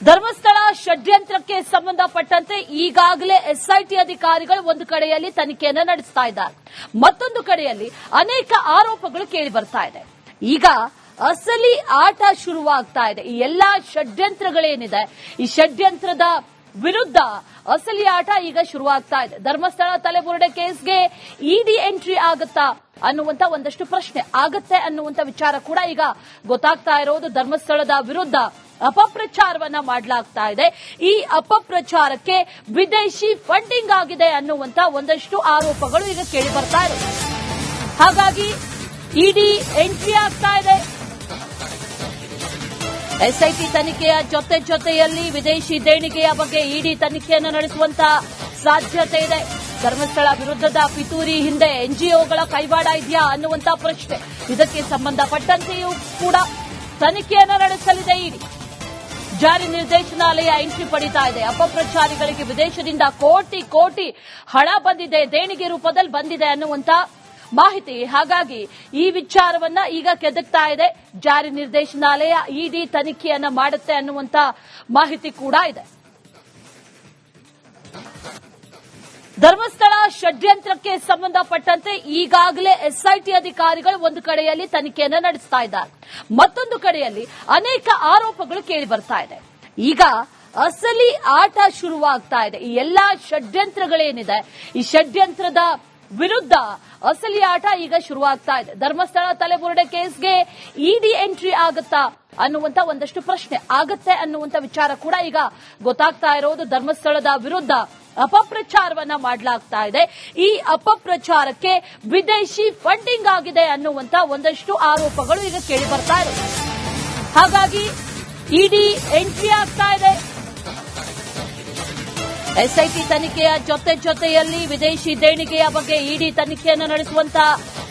ಧರ್ಮಸ್ಥಳ ಷಡ್ಯಂತ್ರಕ್ಕೆ ಸಂಬಂಧಪಟ್ಟಂತೆ ಈಗಾಗಲೇ ಎಸ್ಐಟಿ ಅಧಿಕಾರಿಗಳು ಒಂದು ಕಡೆಯಲ್ಲಿ ತನಿಖೆಯನ್ನು ನಡೆಸ್ತಾ ಇದ್ದಾರೆ, ಮತ್ತೊಂದು ಕಡೆಯಲ್ಲಿ ಅನೇಕ ಆರೋಪಗಳು ಕೇಳಿ ಬರ್ತಾ ಇದೆ. ಈಗ ಅಸಲಿ ಆಟ ಶುರುವಾಗ್ತಾ ಇದೆ. ಈ ಎಲ್ಲಾ ಷಡ್ಯಂತ್ರಗಳೇನಿದೆ, ಈ ಷಡ್ಯಂತ್ರದ ವಿರುದ್ಧ ಅಸಲಿ ಆಟ ಈಗ ಶುರುವಾಗ್ತಾ ಇದೆ. ಧರ್ಮಸ್ಥಳ ತಲೆಬುರುಡೆ ಕೇಸ್ಗೆ ಇಡಿ ಎಂಟ್ರಿ ಆಗುತ್ತಾ ಅನ್ನುವಂತ ಒಂದಷ್ಟು ಪ್ರಶ್ನೆ ಆಗತ್ತೆ ಅನ್ನುವಂತ ವಿಚಾರ ಕೂಡ ಈಗ ಗೊತ್ತಾಗ್ತಾ ಇರೋದು. ಧರ್ಮಸ್ಥಳದ ವಿರುದ್ಧ ಅಪಪ್ರಚಾರವನ್ನ ಮಾಡಲಾಗ್ತಾ ಇದೆ. ಈ ಅಪಪ್ರಚಾರಕ್ಕೆ ವಿದೇಶಿ ಫಂಡಿಂಗ್ ಆಗಿದೆ ಅನ್ನುವಂತ ಒಂದಷ್ಟು ಆರೋಪಗಳು ಈಗ ಕೇಳಿ ಬರ್ತಾ ಇದೆ. ಹಾಗಾಗಿ ಇಡಿ ಎಂಟ್ರಿ ಆಗ್ತಾ ಇದೆ. ಎಸ್ಐಟಿ ತನಿಖೆಯ ಜೊತೆಯಲ್ಲಿ ವಿದೇಶಿ ದೇಣಿಗೆಯ ಬಗ್ಗೆ ಇಡಿ ತನಿಖೆಯನ್ನು ನಡೆಸುವಂತಹ ಸಾಧ್ಯತೆ ಇದೆ. ಧರ್ಮಸ್ಥಳ ವಿರುದ್ಧದ ಪಿತೂರಿ ಹಿಂದೆ ಎನ್ಜಿಒಗಳ ಕೈವಾಡ ಇದೆಯಾ ಅನ್ನುವಂತ ಪ್ರಶ್ನೆ, ಇದಕ್ಕೆ ಸಂಬಂಧಪಟ್ಟಂತೆಯೂ ಕೂಡ ತನಿಖೆಯನ್ನು ನಡೆಸಲಿದೆ ಇಡಿ. ಜಾರಿ ನಿರ್ದೇಶನಾಲಯ ಎಂಟ್ರಿ ಪಡಿತಾ ಇದೆ. ಅಪಪ್ರಚಾರಿಗಳಿಗೆ ವಿದೇಶದಿಂದ ಕೋಟಿ ಹಣ ಬಂದಿದೆ, ದೇಣಿಗೆ ರೂಪದಲ್ಲಿ ಬಂದಿದೆ ಅನ್ನುವಂತ ಮಾಹಿತಿ. ಹಾಗಾಗಿ ಈ ವಿಚಾರವನ್ನ ಈಗ ಕೆದಕ್ತಾ ಇದೆ. ಜಾರಿ ನಿರ್ದೇಶನಾಲಯ ಇಡಿ ತನಿಖೆಯನ್ನ ಮಾಡುತ್ತೆ ಅನ್ನುವಂತ ಮಾಹಿತಿ ಕೂಡ ಇದೆ. ಧರ್ಮಸ್ಥಳ ಷಡ್ಯಂತ್ರಕ್ಕೆ ಸಂಬಂಧಪಟ್ಟಂತೆ ಈಗಾಗಲೇ ಎಸ್ಐಟಿ ಅಧಿಕಾರಿಗಳು ಒಂದು ಕಡೆಯಲ್ಲಿ ತನಿಖೆಯನ್ನು ನಡೆಸ್ತಾ ಇದ್ದಾರೆ, ಮತ್ತೊಂದು ಕಡೆಯಲ್ಲಿ ಅನೇಕ ಆರೋಪಗಳು ಕೇಳಿ ಬರ್ತಾ ಇದೆ. ಈಗ ಅಸಲಿ ಆಟ ಶುರುವಾಗ್ತಾ ಇದೆ. ಈ ಎಲ್ಲಾ ಷಡ್ಯಂತ್ರಗಳೇನಿದೆ, ಈ ಷಡ್ಯಂತ್ರದ ವಿರುದ್ಧ ಅಸಲಿ ಆಟ ಈಗ ಶುರುವಾಗ್ತಾ ಇದೆ. ಧರ್ಮಸ್ಥಳ ತಲೆಬುರುಡೆ ಕೇಸ್ಗೆ ಇಡಿ ಎಂಟ್ರಿ ಆಗುತ್ತಾ ಅನ್ನುವಂತ ಒಂದಷ್ಟು ಪ್ರಶ್ನೆ ಆಗತ್ತೆ ಅನ್ನುವಂತ ವಿಚಾರ ಕೂಡ ಈಗ ಗೊತ್ತಾಗ್ತಾ ಇರೋದು. ಧರ್ಮಸ್ಥಳದ ವಿರುದ್ಧ ಅಪಪ್ರಚಾರವನ್ನ ಮಾಡಲಾಗ್ತಾ ಇದೆ. ಈ ಅಪಪ್ರಚಾರಕ್ಕೆ ವಿದೇಶಿ ಫಂಡಿಂಗ್ ಆಗಿದೆ ಅನ್ನುವಂತ ಒಂದಷ್ಟು ಆರೋಪಗಳು ಈಗ ಕೇಳಿ ಬರ್ತಾ ಇದೆ. ಹಾಗಾಗಿ ಇಡಿ ಎಂಟ್ರಿ ಆಗ್ತಾ ಇದೆ. ಎಸ್ಐಟಿ ತನಿಖೆಯ ಜೊತೆಯಲ್ಲಿ ವಿದೇಶಿ ದೇಣಿಗೆಯ ಬಗ್ಗೆ ಇಡಿ ತನಿಖೆಯನ್ನು ನಡೆಸುವಂತಹ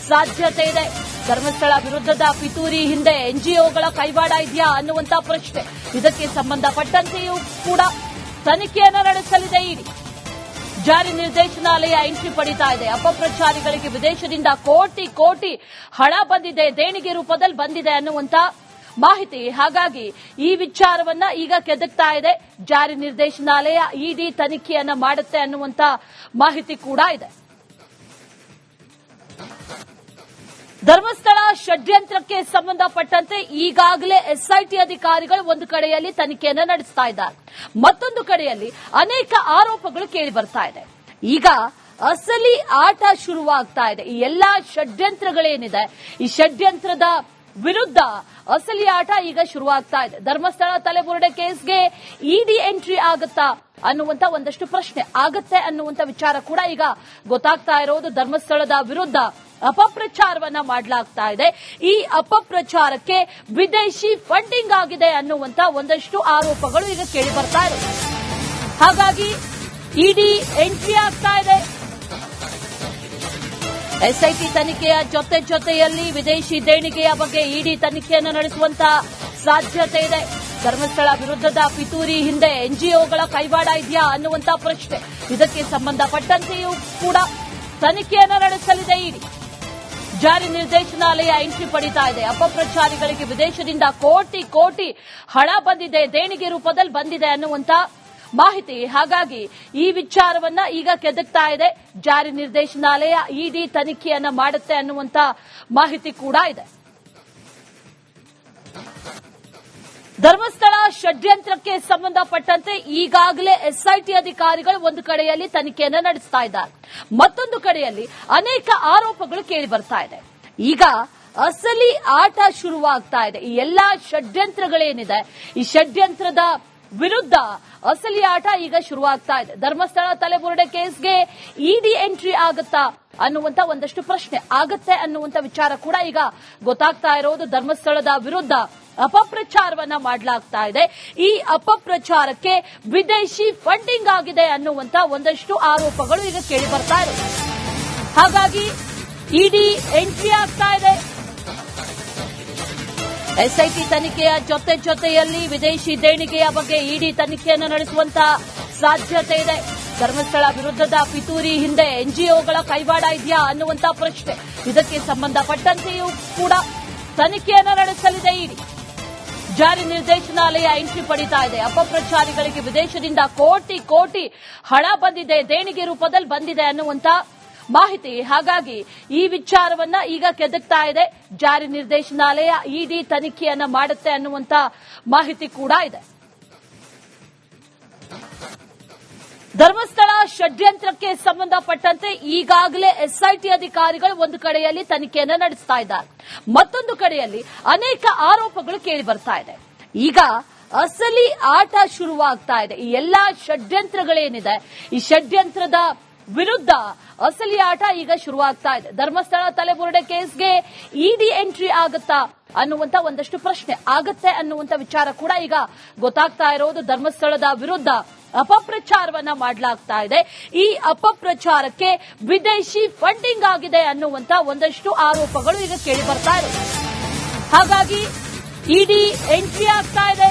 ಸಾಧ್ಯತೆ ಇದೆ. ಧರ್ಮಸ್ಥಳ ವಿರುದ್ಧದ ಪಿತೂರಿ ಹಿಂದೆ ಎನ್ಜಿಒಗಳ ಕೈವಾಡ ಇದೆಯಾ ಅನ್ನುವಂತ ಪ್ರಶ್ನೆ, ಇದಕ್ಕೆ ಸಂಬಂಧಪಟ್ಟಂತೆಯೂ ಕೂಡ ತನಿಖೆಯನ್ನು ನಡೆಸಲಿದೆ ಇಡಿ. ಜಾರಿ ನಿರ್ದೇಶನಾಲಯ ಎಂಟ್ರಿ ಪಡಿತಾ ಇದೆ. ಅಪಪ್ರಚಾರಿಗಳಿಗೆ ವಿದೇಶದಿಂದ ಕೋಟಿ ಹಣ ಬಂದಿದೆ, ದೇಣಿಗೆ ರೂಪದಲ್ಲಿ ಬಂದಿದೆ ಅನ್ನುವಂತ ಮಾಹಿತಿ. ಹಾಗಾಗಿ ಈ ವಿಚಾರವನ್ನ ಈಗ ಕೆದಕ್ತಾ ಇದೆ. ಜಾರಿ ನಿರ್ದೇಶನಾಲಯ ಇಡಿ ತನಿಖೆಯನ್ನ ಮಾಡುತ್ತೆ ಅನ್ನುವಂತ ಮಾಹಿತಿ ಕೂಡ ಇದೆ. ಧರ್ಮಸ್ಥಳ ಷಡ್ಯಂತ್ರಕ್ಕೆ ಸಂಬಂಧಪಟ್ಟಂತೆ ಈಗಾಗಲೇ ಎಸ್ಐಟಿ ಅಧಿಕಾರಿಗಳು ಒಂದು ಕಡೆಯಲ್ಲಿ ತನಿಖೆಯನ್ನು ನಡೆಸ್ತಾ ಇದ್ದಾರೆ, ಮತ್ತೊಂದು ಕಡೆಯಲ್ಲಿ ಅನೇಕ ಆರೋಪಗಳು ಕೇಳಿ ಬರ್ತಾ ಇದೆ. ಈಗ ಅಸಲಿ ಆಟ ಶುರುವಾಗ್ತಾ ಇದೆ. ಈ ಎಲ್ಲಾ ಷಡ್ಯಂತ್ರಗಳೇನಿದೆ, ಈ ಷಡ್ಯಂತ್ರದ ವಿರುದ್ಧ ಅಸಲಿ ಆಟ ಈಗ ಶುರುವಾಗ್ತಾ ಇದೆ. ಧರ್ಮಸ್ಥಳ ತಲೆಬುರುಡೆ ಕೇಸ್ಗೆ ಇಡಿ ಎಂಟ್ರಿ ಆಗುತ್ತಾ ಅನ್ನುವಂತ ಒಂದಷ್ಟು ಪ್ರಶ್ನೆ ಆಗತ್ತೆ ಅನ್ನುವಂತ ವಿಚಾರ ಕೂಡ ಈಗ ಗೊತ್ತಾಗ್ತಾ ಇರೋದು. ಧರ್ಮಸ್ಥಳದ ವಿರುದ್ಧ ಅಪಪ್ರಚಾರವನ್ನ ಮಾಡಲಾಗ್ತಾ ಇದೆ. ಈ ಅಪಪ್ರಚಾರಕ್ಕೆ ವಿದೇಶಿ ಫಂಡಿಂಗ್ ಆಗಿದೆ ಅನ್ನುವಂತ ಒಂದಷ್ಟು ಆರೋಪಗಳು ಈಗ ಕೇಳಿ ಬರ್ತಾ ಇದೆ. ಹಾಗಾಗಿ ಇಡಿ ಎಂಟ್ರಿ ಆಗ್ತಾ ಇದೆ. ಎಸ್ಐಟಿ ತನಿಖೆಯ ಜೊತೆಯಲ್ಲಿ ವಿದೇಶಿ ದೇಣಿಗೆಯ ಬಗ್ಗೆ ಇಡಿ ತನಿಖೆಯನ್ನು ನಡೆಸುವಂತಹ ಸಾಧ್ಯತೆ ಇದೆ. ಧರ್ಮಸ್ಥಳ ವಿರುದ್ಧದ ಪಿತೂರಿ ಹಿಂದೆ ಎನ್ಜಿಒಗಳ ಕೈವಾಡ ಇದೆಯಾ ಅನ್ನುವಂತ ಪ್ರಶ್ನೆ, ಇದಕ್ಕೆ ಸಂಬಂಧಪಟ್ಟಂತೆಯೂ ಕೂಡ ತನಿಖೆಯನ್ನು ನಡೆಸಲಿದೆ ಇಡಿ. ಜಾರಿ ನಿರ್ದೇಶನಾಲಯ ಎಂಟ್ರಿ ಪಡಿತಾ ಇದೆ. ಅಪಪ್ರಚಾರಿಗಳಿಗೆ ವಿದೇಶದಿಂದ ಕೋಟಿ ಹಣ ಬಂದಿದೆ, ದೇಣಿಗೆ ರೂಪದಲ್ಲಿ ಬಂದಿದೆ ಅನ್ನುವಂತ ಮಾಹಿತಿ. ಹಾಗಾಗಿ ಈ ವಿಚಾರವನ್ನ ಈಗ ಕೆದಕ್ತಾ ಇದೆ. ಜಾರಿ ನಿರ್ದೇಶನಾಲಯ ಇಡಿ ತನಿಖೆಯನ್ನ ಮಾಡುತ್ತೆ ಅನ್ನುವಂತ ಮಾಹಿತಿ ಕೂಡ ಇದೆ. ಧರ್ಮಸ್ಥಳ ಷಡ್ಯಂತ್ರಕ್ಕೆ ಸಂಬಂಧಪಟ್ಟಂತೆ ಈಗಾಗಲೇ ಎಸ್ಐಟಿ ಅಧಿಕಾರಿಗಳು ಒಂದು ಕಡೆಯಲ್ಲಿ ತನಿಖೆಯನ್ನು ನಡೆಸ್ತಾ ಇದ್ದಾರೆ, ಮತ್ತೊಂದು ಕಡೆಯಲ್ಲಿ ಅನೇಕ ಆರೋಪಗಳು ಕೇಳಿ ಬರ್ತಾ ಇದೆ. ಈಗ ಅಸಲಿ ಆಟ ಶುರುವಾಗ್ತಾ ಇದೆ. ಈ ಎಲ್ಲಾ ಷಡ್ಯಂತ್ರಗಳೇನಿದೆ, ಈ ಷಡ್ಯಂತ್ರದ ವಿರುದ್ಧ ಅಸಲಿ ಆಟ ಈಗ ಶುರುವಾಗ್ತಾ ಇದೆ. ಧರ್ಮಸ್ಥಳ ತಲೆಬುರುಡೆ ಕೇಸ್ಗೆ ಇಡಿ ಎಂಟ್ರಿ ಆಗುತ್ತಾ ಅನ್ನುವಂತ ಒಂದಷ್ಟು ಪ್ರಶ್ನೆ ಆಗತ್ತೆ ಅನ್ನುವಂತ ವಿಚಾರ ಕೂಡ ಈಗ ಗೊತ್ತಾಗ್ತಾ ಇರೋದು. ಧರ್ಮಸ್ಥಳದ ವಿರುದ್ಧ ಅಪಪ್ರಚಾರವನ್ನ ಮಾಡಲಾಗ್ತಾ ಇದೆ. ಈ ಅಪಪ್ರಚಾರಕ್ಕೆ ವಿದೇಶಿ ಫಂಡಿಂಗ್ ಆಗಿದೆ ಅನ್ನುವಂತ ಒಂದಷ್ಟು ಆರೋಪಗಳು ಈಗ ಕೇಳಿ ಬರ್ತಾ ಇದೆ. ಹಾಗಾಗಿ ಇಡಿ ಎಂಟ್ರಿ ಆಗ್ತಾ ಇದೆ. ಎಸ್ಐಟಿ ತನಿಖೆಯ ಜೊತೆಯಲ್ಲಿ ವಿದೇಶಿ ದೇಣಿಗೆಯ ಬಗ್ಗೆ ಇಡಿ ತನಿಖೆಯನ್ನು ನಡೆಸುವಂತಹ ಸಾಧ್ಯತೆ ಇದೆ. ಧರ್ಮಸ್ಥಳ ವಿರುದ್ಧದ ಪಿತೂರಿ ಹಿಂದೆ ಎನ್ಜಿಒಗಳ ಕೈವಾಡ ಇದೆಯಾ ಅನ್ನುವಂತ ಪ್ರಶ್ನೆ, ಇದಕ್ಕೆ ಸಂಬಂಧಪಟ್ಟಂತೆಯೂ ಕೂಡ ತನಿಖೆಯನ್ನು ನಡೆಸಲಿದೆ ಇಡಿ. ಜಾರಿ ನಿರ್ದೇಶನಾಲಯ ಎಂಟ್ರಿ ಪಡಿತಾ ಇದೆ. ಅಪಪ್ರಚಾರಿಗಳಿಗೆ ವಿದೇಶದಿಂದ ಕೋಟಿ ಕೋಟಿ ಹಣ ಬಂದಿದೆ, ದೇಣಿಗೆ ರೂಪದಲ್ಲಿ ಬಂದಿದೆ ಅನ್ನುವಂತ ಮಾಹಿತಿ. ಹಾಗಾಗಿ ಈ ವಿಚಾರವನ್ನ ಈಗ ಕೆದಕ್ತಾ ಇದೆ. ಜಾರಿ ನಿರ್ದೇಶನಾಲಯ ಇಡಿ ತನಿಖೆಯನ್ನ ಮಾಡುತ್ತೆ ಅನ್ನುವಂತ ಮಾಹಿತಿ ಕೂಡ ಇದೆ. ಧರ್ಮಸ್ಥಳ ಷಡ್ಯಂತ್ರಕ್ಕೆ ಸಂಬಂಧಪಟ್ಟಂತೆ ಈಗಾಗಲೇ ಎಸ್ಐಟಿ ಅಧಿಕಾರಿಗಳು ಒಂದು ಕಡೆಯಲ್ಲಿ ತನಿಖೆಯನ್ನ ನಡೆಸ್ತಾ ಇದ್ದಾರೆ, ಮತ್ತೊಂದು ಕಡೆಯಲ್ಲಿ ಅನೇಕ ಆರೋಪಗಳು ಕೇಳಿ ಬರ್ತಾ ಇದೆ. ಈಗ ಅಸಲಿ ಆಟ ಶುರುವಾಗ್ತಾ ಇದೆ. ಈ ಎಲ್ಲಾ ಷಡ್ಯಂತ್ರಗಳೇನಿದೆ, ಈ ಷಡ್ಯಂತ್ರದ ವಿರುದ್ಧ ಅಸಲಿ ಆಟ ಈಗ ಶುರುವಾಗ್ತಾ ಇದೆ. ಧರ್ಮಸ್ಥಳ ತಲೆಬುರುಡೆ ಕೇಸ್ಗೆ ಇಡಿ ಎಂಟ್ರಿ ಆಗುತ್ತಾ ಅನ್ನುವಂತ ಒಂದಷ್ಟು ಪ್ರಶ್ನೆ ಆಗತ್ತೆ ಅನ್ನುವಂತ ವಿಚಾರ ಕೂಡ ಈಗ ಗೊತ್ತಾಗ್ತಾ ಇರೋದು. ಧರ್ಮಸ್ಥಳದ ವಿರುದ್ಧ ಅಪಪ್ರಚಾರವನ್ನ ಮಾಡಲಾಗ್ತಾ ಇದೆ. ಈ ಅಪಪ್ರಚಾರಕ್ಕೆ ವಿದೇಶಿ ಫಂಡಿಂಗ್ ಆಗಿದೆ ಅನ್ನುವಂತ ಒಂದಷ್ಟು ಆರೋಪಗಳು ಈಗ ಕೇಳಿ ಬರ್ತಾ ಇದೆ. ಹಾಗಾಗಿ ಇಡಿ ಎಂಟ್ರಿ ಆಗ್ತಾ ಇದೆ.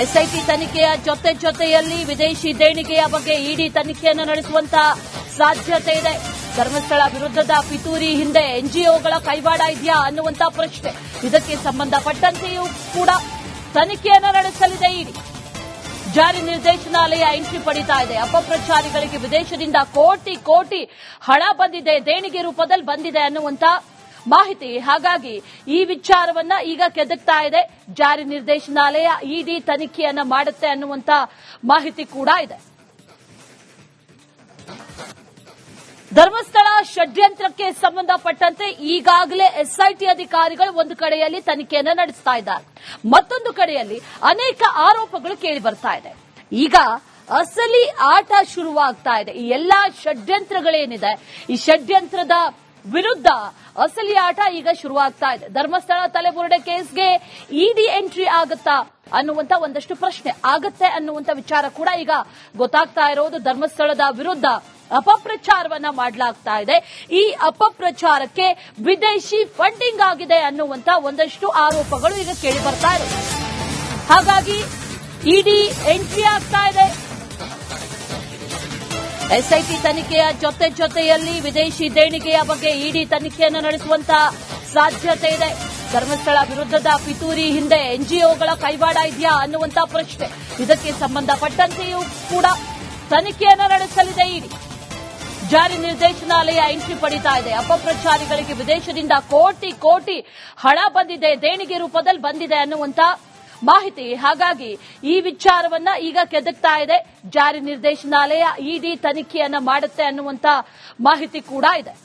ಎಸ್ಐಟಿ ತನಿಖೆಯ ಜೊತೆಯಲ್ಲಿ ವಿದೇಶಿ ದೇಣಿಗೆಯ ಬಗ್ಗೆ ಇಡಿ ತನಿಖೆಯನ್ನು ನಡೆಸುವಂತ ಸಾಧ್ಯತೆ ಇದೆ. ಧರ್ಮಸ್ಥಳ ವಿರುದ್ಧದ ಪಿತೂರಿ ಹಿಂದೆ ಎನ್ಜಿಒಗಳ ಕೈವಾಡ ಇದೆಯಾ ಅನ್ನುವಂತ ಪ್ರಶ್ನೆ. ಇದಕ್ಕೆ ಸಂಬಂಧಪಟ್ಟಂತೆಯೂ ಕೂಡ ತನಿಖೆಯನ್ನು ನಡೆಸಲಿದೆ ಇಡಿ. ಜಾರಿ ನಿರ್ದೇಶನಾಲಯ ಎಂಟ್ರಿ ಪಡಿತಾ ಇದೆ. ಅಪಪ್ರಚಾರಿಗಳಿಗೆ ವಿದೇಶದಿಂದ ಕೋಟಿ ಕೋಟಿ ಹಣ ಬಂದಿದೆ, ದೇಣಿಗೆ ರೂಪದಲ್ಲಿ ಬಂದಿದೆ ಅನ್ನುವಂತ ಮಾಹಿತಿ. ಹಾಗಾಗಿ ಈ ವಿಚಾರವನ್ನ ಈಗ ಕೆದಕ್ತಾ ಇದೆ. ಜಾರಿ ನಿರ್ದೇಶನಾಲಯ ಇಡಿ ತನಿಖೆಯನ್ನ ಮಾಡುತ್ತೆ ಅನ್ನುವಂತ ಮಾಹಿತಿ ಕೂಡ ಇದೆ. ಧರ್ಮಸ್ಥಳ ಷಡ್ಯಂತ್ರಕ್ಕೆ ಸಂಬಂಧಪಟ್ಟಂತೆ ಈಗಾಗಲೇ ಎಸ್ಐಟಿ ಅಧಿಕಾರಿಗಳು ಒಂದು ಕಡೆಯಲ್ಲಿ ತನಿಖೆಯನ್ನ ನಡೆಸ್ತಾ ಇದ್ದಾರೆ, ಮತ್ತೊಂದು ಕಡೆಯಲ್ಲಿ ಅನೇಕ ಆರೋಪಗಳು ಕೇಳಿ ಬರ್ತಾ ಇದೆ. ಈಗ ಅಸಲಿ ಆಟ ಶುರುವಾಗ್ತಾ ಇದೆ. ಈ ಎಲ್ಲಾ ಷಡ್ಯಂತ್ರಗಳೇನಿದೆ, ಈ ಷಡ್ಯಂತ್ರದ ವಿರುದ್ಧ ಅಸಲಿ ಆಟ ಈಗ ಶುರುವಾಗ್ತಾ ಇದೆ. ಧರ್ಮಸ್ಥಳ ತಲೆಬುರುಡೆ ಕೇಸ್ಗೆ ಇಡಿ ಎಂಟ್ರಿ ಆಗುತ್ತಾ ಅನ್ನುವಂತ ಒಂದಷ್ಟು ಪ್ರಶ್ನೆ ಆಗತ್ತೆ ಅನ್ನುವಂತ ವಿಚಾರ ಕೂಡ ಈಗ ಗೊತ್ತಾಗ್ತಾ ಇರೋದು. ಧರ್ಮಸ್ಥಳದ ವಿರುದ್ಧ ಅಪಪ್ರಚಾರವನ್ನ ಮಾಡಲಾಗ್ತಾ ಇದೆ. ಈ ಅಪಪ್ರಚಾರಕ್ಕೆ ವಿದೇಶಿ ಫಂಡಿಂಗ್ ಆಗಿದೆ ಅನ್ನುವಂತ ಒಂದಷ್ಟು ಆರೋಪಗಳು ಈಗ ಕೇಳಿ ಬರ್ತಾ ಇದೆ. ಹಾಗಾಗಿ ಇಡಿ ಎಂಟ್ರಿ ಆಗ್ತಾ ಇದೆ. ಎಸ್ಐಟಿ ತನಿಖೆಯ ಜೊತೆಯಲ್ಲಿ ವಿದೇಶಿ ದೇಣಿಗೆಯ ಬಗ್ಗೆ ಇಡಿ ತನಿಖೆಯನ್ನು ನಡೆಸುವಂತ ಸಾಧ್ಯತೆ ಇದೆ. ಧರ್ಮಸ್ಥಳ ವಿರುದ್ಧದ ಪಿತೂರಿ ಹಿಂದೆ ಎನ್ಜಿಒಗಳ ಕೈವಾಡ ಇದೆಯಾ ಅನ್ನುವಂತ ಪ್ರಶ್ನೆ. ಇದಕ್ಕೆ ಸಂಬಂಧಪಟ್ಟಂತೆಯೂ ಕೂಡ ತನಿಖೆಯನ್ನು ನಡೆಸಲಿದೆ ಇಡಿ. ಜಾರಿ ನಿರ್ದೇಶನಾಲಯ ಎಂಟ್ರಿ ಪಡಿತಾ ಇದೆ. ಅಪಪ್ರಚಾರಿಗಳಿಗೆ ವಿದೇಶದಿಂದ ಕೋಟಿ ಕೋಟಿ ಹಣ ಬಂದಿದೆ, ದೇಣಿಗೆ ರೂಪದಲ್ಲಿ ಬಂದಿದೆ ಅನ್ನುವಂತ ಮಾಹಿತಿ. ಹಾಗಾಗಿ ಈ ವಿಚಾರವನ್ನ ಈಗ ಕೆದಕ್ತಾ ಇದೆ. ಜಾರಿ ನಿರ್ದೇಶನಾಲಯ ಇಡಿ ತನಿಖೆಯನ್ನ ಮಾಡುತ್ತೆ ಅನ್ನುವಂತ ಮಾಹಿತಿ ಕೂಡ ಇದೆ.